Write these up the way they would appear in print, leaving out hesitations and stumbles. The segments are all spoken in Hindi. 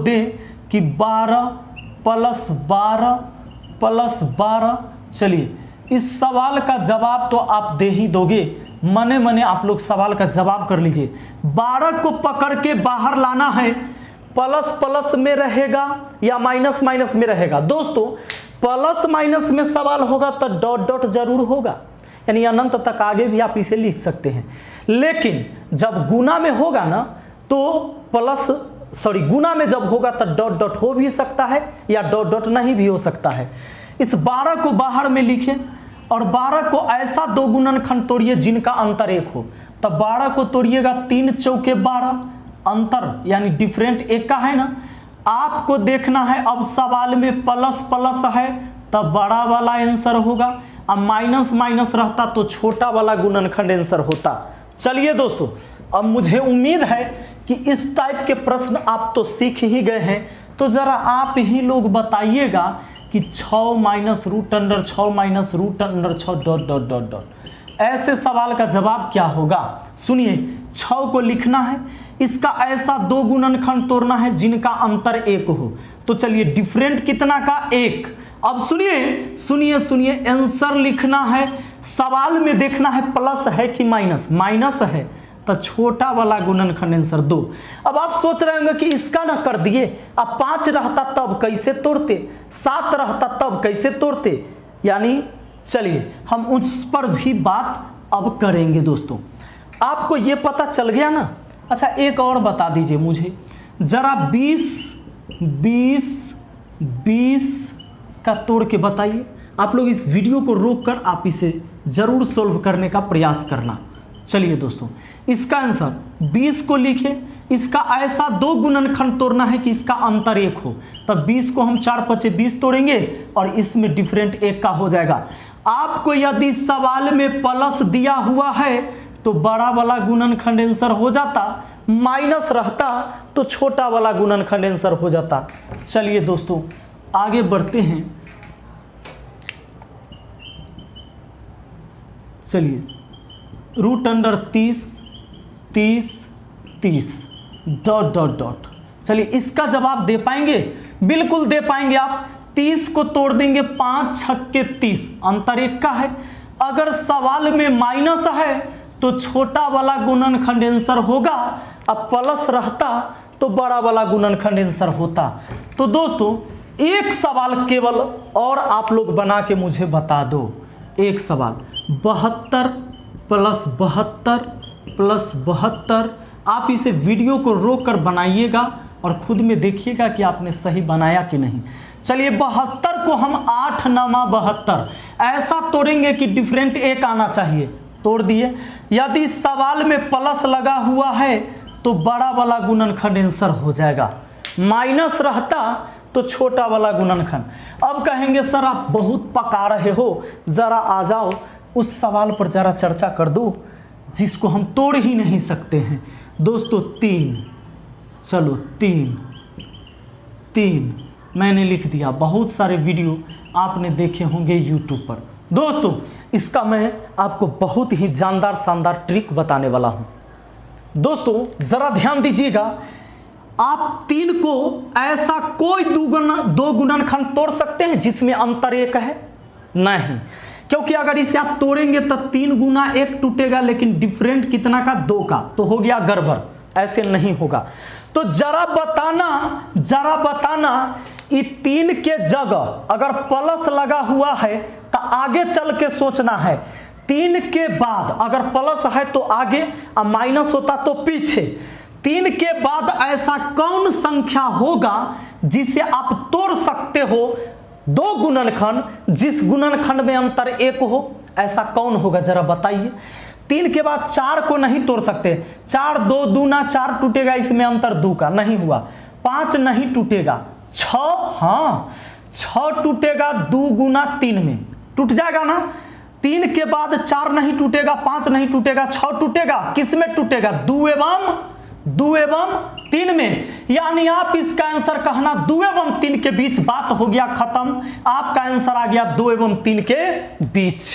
दे कि 12 प्लस 12 प्लस 12। चलिए इस सवाल का जवाब तो आप दे ही दोगे, मने मने आप लोग सवाल का जवाब कर लीजिए। 12 को पकड़ के बाहर लाना है, प्लस प्लस में रहेगा या माइनस माइनस में रहेगा। दोस्तों प्लस माइनस में सवाल होगा तो डॉट डॉट जरूर होगा, यानी अनंत तक आगे भी आप इसे लिख सकते हैं। लेकिन जब गुना में होगा ना तो गुना में जब होगा तो डॉट डॉट हो भी सकता है या डॉट डॉट नहीं भी हो सकता है। इस 12 को बाहर में लिखें और 12 को ऐसा दो गुणनखंड तोड़िए जिनका अंतर 1 हो। तब 12 को तोड़िएगा 3 चौके 12, अंतर यानी डिफरेंट 1 का है ना। आपको देखना है अब सवाल में प्लस प्लस है तब बड़ा वाला आंसर होगा, अब माइनस माइनस रहता तो छोटा वाला गुणनखंड आंसर होता। चलिए दोस्तों, अब मुझे उम्मीद है कि इस टाइप के प्रश्न आप तो सीख ही गए हैं, तो जरा आप ही लोग बताइएगा कि 6 minus root under 6 minus root under 6 dot dot dot dot, ऐसे सवाल का जवाब क्या होगा। सुनिए 6 को लिखना है, इसका ऐसा दो गुणनखंड तोड़ना है जिनका अंतर 1 हो। तो चलिए डिफरेंट कितना का 1। अब सुनिए सुनिए सुनिए, आंसर लिखना है, सवाल में देखना है प्लस है कि माइनस, माइनस है तो छोटा वाला गुणनखंड आंसर 2। अब आप सोच रहे होंगे कि इसका ना कर दिए, अब 5 रहता तब कैसे तोड़ते, 7 रहता तब कैसे तोड़ते, यानी चलिए हम उस पर भी बात अब करेंगे। दोस्तों आपको ये पता चल गया ना। अच्छा एक और बता दीजिए मुझे जरा 20 का तोड़ के बताइए। आप लोग इस वीडियो को रोककर आप इसे जरूर सोल्व करने का प्रयास करना। चलिए दोस्तों, इसका आंसर 20 को लिखे, इसका ऐसा दो गुणनखंड तोड़ना है कि इसका अंतर 1 हो। तब 20 को हम 4 5 20 तोड़ेंगे और इसमें डिफरेंट 1 का हो जाएगा। आपको यदि सवाल में प्लस दिया हुआ है तो बड़ा वाला गुणनखंड आंसर हो जाता, माइनस रहता तो छोटा वाला गुणनखंड आंसर हो जाता। चलिए दोस्तों आगे बढ़ते हैं। चलिए root under 30 dot dot dot. चलिए इसका जवाब दे पाएंगे, बिल्कुल दे पाएंगे आप। 30 को तोड़ देंगे 5 छक्के 30, अंतर 1 का है। अगर सवाल में माइनस है तो छोटा वाला गुणनखंड आंसर होगा, अब प्लस रहता तो बड़ा वाला गुणनखंड आंसर होता। तो दोस्तों एक सवाल केवल और आप लोग बना के मुझे बता दो, एक सवाल 72 प्लस 72 प्लस 72। आप इसे वीडियो को रोक कर बनाइएगा और खुद में देखिएगा कि आपने सही बनाया कि नहीं। चलिए 72 को हम 8 9 72 ऐसा तोड़ेंगे कि डिफरेंट 1 आना चाहिए, तोड़ दिए। यदि सवाल में प्लस लगा हुआ है तो बड़ा वाला गुणनखंड आंसर हो जाएगा, माइनस रहता तो छोटा वाला गुणनखंड। अब कहेंगे सर आप बहुत पका रहे हो, जरा आ जाओ उस सवाल पर जरा चर्चा कर दो जिसको हम तोड़ ही नहीं सकते हैं। दोस्तों 3, चलो 3 मैंने लिख दिया। बहुत सारे वीडियो आपने देखे होंगे यूट्यूब पर। दोस्तों इसका मैं आपको बहुत ही जानदार शानदार ट्रिक बताने वाला हूं। दोस्तों जरा ध्यान दीजिएगा, आप 3 को ऐसा कोई दो गुणनखंड तोड़ सकते हैं जिसमें अंतर 1 है? नहीं, क्योंकि अगर इसे आप तोड़ेंगे तो 3 गुना 1 टूटेगा, लेकिन डिफरेंट कितना का 2 का, तो हो गया गड़बड़, ऐसे नहीं होगा। तो जरा बताना ये 3 के जगह अगर प्लस लगा हुआ है तो आगे चल के सोचना है। 3 के बाद अगर प्लस है तो आगे और माइनस होता तो पीछे। 3 के बाद ऐसा कौन संख्या होगा जिसे आप तोड़ सकते हो 2 गुणनखंड जिस गुणनखंड में अंतर 1 हो? ऐसा कौन होगा जरा बताइए। 3 के बाद 4 को नहीं तोड़ सकते, 4 2 दूना 4 टूटेगा, इसमें अंतर 2 का नहीं हुआ। 5 नहीं टूटेगा, 6 हाँ 6 टूटेगा, 2 गुना 3 में टूट जाएगा ना। 3 के बाद 4 नहीं टूटेगा, 5 नहीं टूटेगा, 6 टूटेगा। किस में टूटेगा? 2 एवं 3 में। यानी आप इसका आंसर कहना 2 एवं 3 के बीच, बात हो गया खत्म। आपका आंसर आ गया 2 एवं 3 के बीच,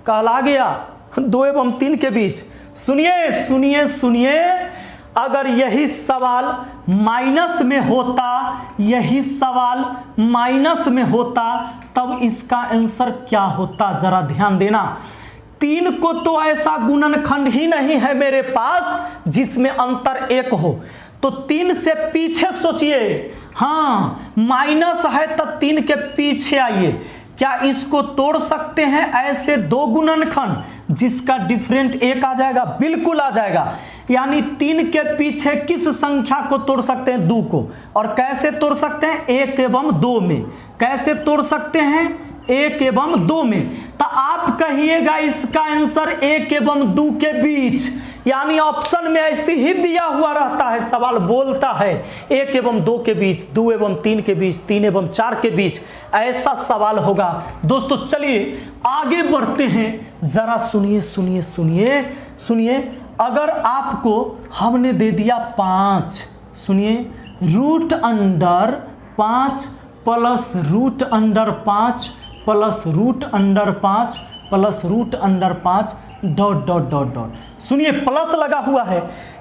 कहला गया 2 एवं 3 के बीच। सुनिए सुनिए सुनिए, अगर यही सवाल माइनस में होता, यही सवाल माइनस में होता, तब इसका आंसर क्या होता, जरा ध्यान देना। 3 को तो ऐसा गुणनखंड ही नहीं है मेरे पास जिसमें अंतर 1 हो, तो 3 से पीछे सोचिए। हाँ, माइनस है तो 3 के पीछे आइए। क्या इसको तोड़ सकते हैं ऐसे 2 गुणनखंड जिसका डिफरेंट 1 आ जाएगा? बिल्कुल आ जाएगा। यानी 3 के पीछे किस संख्या को तोड़ सकते हैं? 2 को। और कैसे तोड़ सकते हैं? 1 एवं 2 में। कैसे तोड़ सकते हैं? 1 एवं 2 में। तो आप कहिएगा इसका आंसर 1 एवं 2 के बीच, यानी ऑप्शन में ऐसे ही दिया हुआ रहता है, सवाल बोलता है 1 एवं 2 के बीच, 2 एवं 3 के बीच, 3 एवं 4 के बीच, ऐसा सवाल होगा। दोस्तों चलिए आगे बढ़ते हैं, जरा सुनिए सुनिए सुनिए सुनिए। अगर आपको हमने दे दिया 5, सुनिए, root under 5 plus root under 5 plus root under 5 plus root under 5 dot dot dot dot, सुनिए प्लस लगा हुआ है।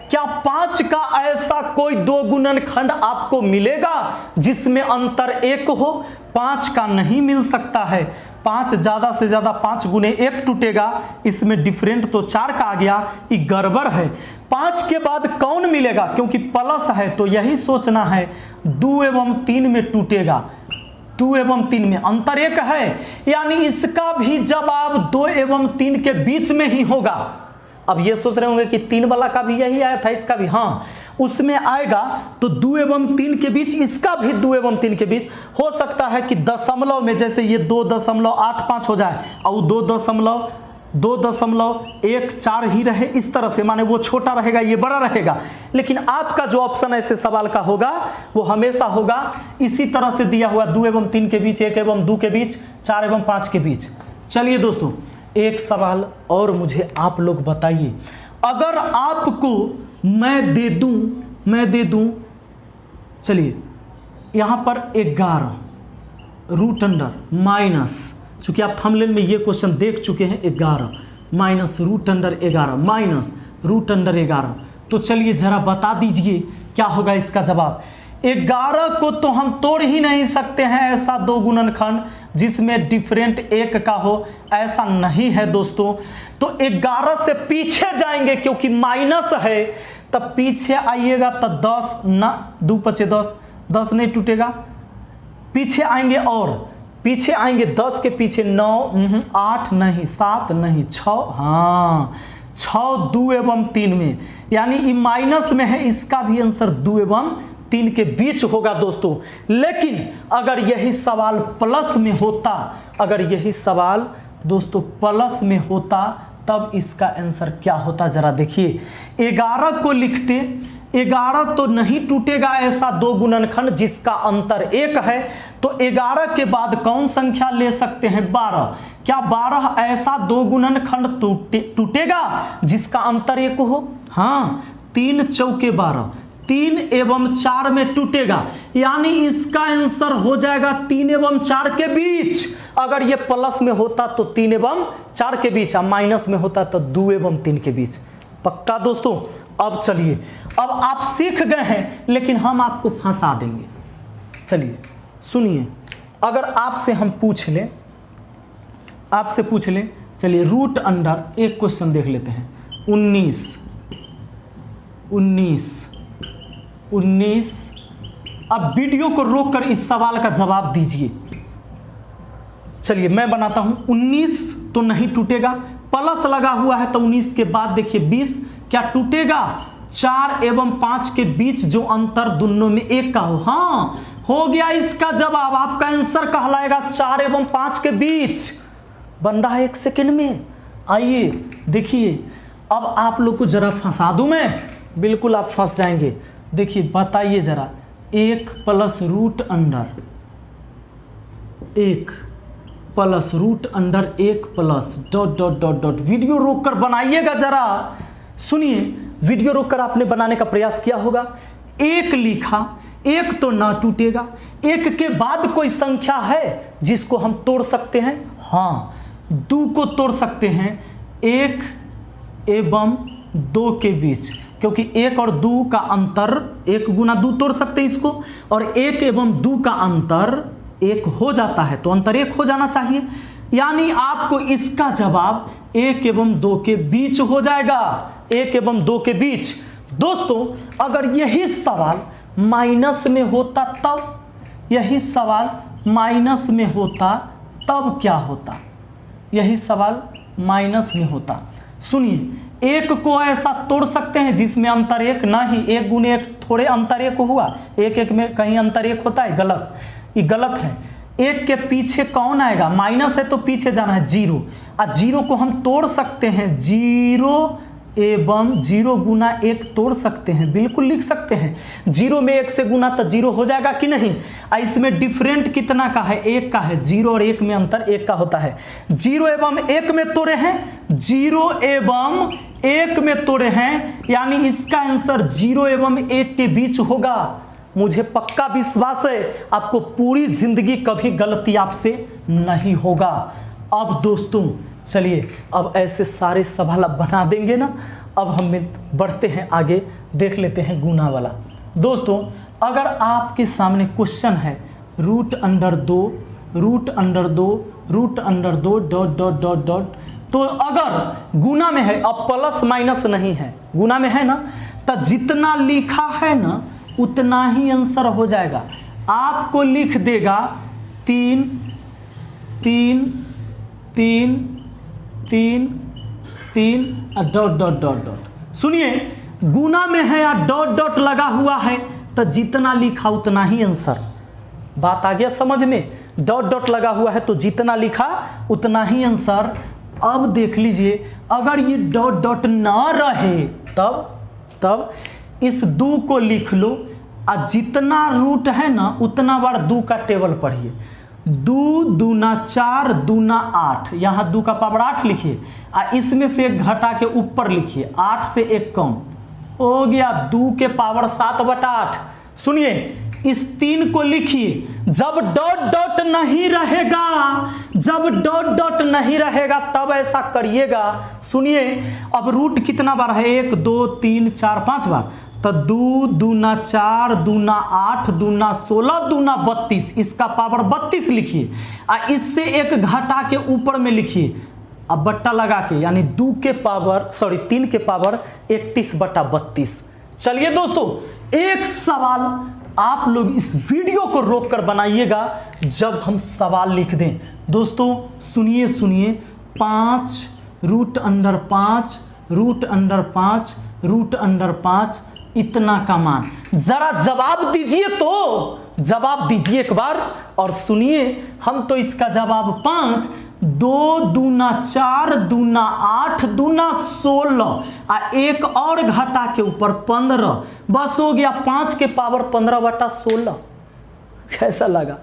क्या 5 का ऐसा कोई 2 गुणनखंड आपको मिलेगा जिसमें अंतर 1 हो? 5 का नहीं मिल सकता है। 5 ज्यादा से ज्यादा 5 गुने 1 टूटेगा, इसमें डिफरेंट तो 4 का आ गया, ये गड़बड़ है। 5 के बाद कौन मिलेगा? क्योंकि प्लस है तो यही सोचना है 2 एवं 3 में टूटेगा। 2 एवं 3 में अंतर 1 है, यानी इसका भी जवाब 2 एवं 3 के बीच में ही होगा। अब ये सोच रहे होंगे कि 3 वाला का भी यही आया था, इसका भी, हाँ उसमें आएगा तो 2 एवं 3 के बीच, इसका भी 2 एवं 3 के बीच हो सकता है कि दशमलव में, जैसे ये 2.85 हो जाए और 2.14 ही रहे, इस तरह से, माने वो छोटा रहेगा ये बड़ा रहेगा। लेकिन आपका जो ऑप्शन ऐसे सवाल का होगा वो हमेशा होगा इसी तरह से दिया हुआ, 2 एवं 3 के बीच, 1 एवं 2 के बीच, 4 एवं 5 के बीच। चलिए दोस्तों एक सवाल और मुझे आप लोग बताइए, अगर आपको मैं दे दूं, चलिए यहां पर 11 रूट अंडर माइनस, चूंकि आप थंबनेल में ये क्वेश्चन देख चुके हैं, 11 minus root under 11 minus root under 11, तो चलिए जरा बता दीजिए क्या होगा इसका जवाब। 11 को तो हम तोड़ ही नहीं सकते हैं, ऐसा 2 गुणनखंड जिसमें डिफरेंट 1 का हो, ऐसा नहीं है दोस्तों। तो 11 से पीछे जाएंगे क्योंकि माइनस है, तब पीछे आइएगा तो 10 ना, 2 × 5 = 10, 10 नहीं टूटेगा। पीछे आएंगे और पीछे आएंगे 10 के पीछे 9, 8 नहीं, 7 नहीं, 6, हाँ 6 2 एवं 3 में, यानी ये माइनस में है, इसका भी आंसर 2 एवं 3 के बीच होगा दोस्तों। लेकिन अगर यही सवाल प्लस में होता, अगर यही सवाल दोस्तों प्लस में होता, तब इसका आंसर क्या होता जरा देखिए। 11 को लिखते, 11 तो नहीं टूटेगा ऐसा 2 गुणनखंड जिसका अंतर 1 है, तो 11 के बाद कौन संख्या ले सकते हैं? 12। क्या 12 ऐसा 2 गुणनखंड टूटेगा जिसका अंतर 1 हो? हाँ, 3 × 4 = 12, 3 एवं 4 में टूटेगा, यानी इसका आंसर हो जाएगा 3 एवं 4 के बीच। अगर ये प्लस में होता तो 3 एवं 4 के बीच, माइनस में होता तो 2 एवं 3 के बीच। पक्का दोस्तों? अब चलिए, अब आप सीख गए हैं लेकिन हम आपको फंसा देंगे। चलिए सुनिए, अगर आपसे हम पूछ लें, चलिए रूट अंडर, एक क्वेश्चन देख लेते हैं, 19। अब वीडियो को रोककर इस सवाल का जवाब दीजिए। चलिए मैं बनाता हूं। 19 तो नहीं टूटेगा, प्लस लगा हुआ है तो 19 के बाद देखिए 20, क्या टूटेगा? 4 एवं 5 के बीच जो अंतर दोनों में 1 का हो, हाँ हो गया इसका जवाब। आपका आंसर कहलाएगा 4 एवं 5 के बीच। बन रहा है 1 सेकेंड में। आइए देखिए, अब आप लोग को जरा फंसा दूं मैं, बिल्कुल आप फंस जाएंगे। देखिए बताइए जरा, 1 plus root under 1 plus root under 1 plus dot dot dot dot, video रोककर बनाइएगा जरा। सुनिए, वीडियो रोककर आपने बनाने का प्रयास किया होगा। 1 लिखा, 1 तो ना टूटेगा, 1 के बाद कोई संख्या है जिसको हम तोड़ सकते हैं? हाँ, 2 को तोड़ सकते हैं, 1 एवं 2 के बीच, क्योंकि 1 और 2 का अंतर 1 गुना 2 तोड़ सकते हैं इसको, और 1 एवं 2 का अंतर 1 हो जाता है, तो अंतर 1 हो जाना चाहिए। यानी आपको इसका जवाब 1 एवं 2 के बीच हो जाएगा, 1 एवं 2 के बीच। दोस्तों अगर यही सवाल माइनस में होता तब, यही सवाल माइनस में होता तब क्या होता, यही सवाल माइनस में होता। सुनिए, 1 को ऐसा तोड़ सकते हैं जिसमें अंतर 1 ना ही, 1 गुने 1 थोड़े अंतर 1 हुआ, 1 में कहीं अंतर 1 होता है, गलत, ये गलत है। 1 के पीछे कौन आएगा, माइनस है तो पीछे जाना है 0, और 0 को हम तोड़ सकते हैं, 0 एवं 0 गुना 1 तोड़ सकते हैं, बिल्कुल लिख सकते हैं। 0 में 1 से गुना तो 0 हो जाएगा कि नहीं। इसमें डिफरेंट कितना का है, 1 का है, 0 और 1 में अंतर 1 का होता है। 0 एवं 1 में तोड़े हैं, 0 एवं 1 में तोड़े हैं, यानी इसका आंसर 0 एवं 1 के बीच होगा। मुझे पक्का विश्वास है आपको पूरी जिंदगी कभी गलती आपसे नहीं होगा। अब दोस्तों चलिए, अब ऐसे सारे सवाल आप बना देंगे ना। अब हम बढ़ते हैं आगे, देख लेते हैं गुना वाला। दोस्तों अगर आपके सामने क्वेश्चन है √2 डॉट डॉट डॉट डॉट, तो अगर गुना में है, अब प्लस माइनस नहीं है, गुना में है ना, तो जितना लिखा है ना उतना ही आंसर हो जाएगा। आपको लिख देगा 3 3 3 3 3 डॉट डॉट डॉट डॉट। सुनिए, गुना में है या डॉट डॉट लगा हुआ है तो जितना लिखा उतना ही आंसर। बात आ गया समझ में, डॉट डॉट लगा हुआ है तो जितना लिखा उतना ही आंसर। अब देख लीजिए, अगर ये डॉट डॉट ना रहे तब इस 2 को लिख लो, और जितना रूट है ना उतना बार 2 का टेबल पढ़िए। 2 दूना 4 दूना 8, यहाँ 2 का पावर 8 लिखिए, और इसमें से 1 घटा के ऊपर लिखिए, 8 से 1 कम हो गया, 2 के पावर 7/8। सुनिए, इस 3 को लिखिए। जब डॉट डॉट नहीं रहेगा, जब डॉट डॉट नहीं रहेगा तब ऐसा करिएगा। सुनिए, अब रूट कितना बार है, 1 2 3 4 5 बार, तो 2 दूना 4 दूना 8 दूना 16 दूना 32, इसका पावर 32 लिखिए, और इससे 1 घटा के ऊपर में लिखिए, अब बट्टा लगा के, यानी 3 के पावर 31/32। चलिए दोस्तों, एक सवाल आप लोग इस वीडियो को रोक कर बनाइएगा जब हम सवाल लिख दें। दोस्तों सुनिए 5 √5 इतना का मान, जरा जवाब दीजिए, तो जवाब दीजिए एक बार और सुनिए। हम तो इसका जवाब 5, 2 दूना 4 दूना 8 दूना 16, और 1 और घटा के ऊपर 15, बस हो गया 5 के पावर 15/16। कैसा लगा?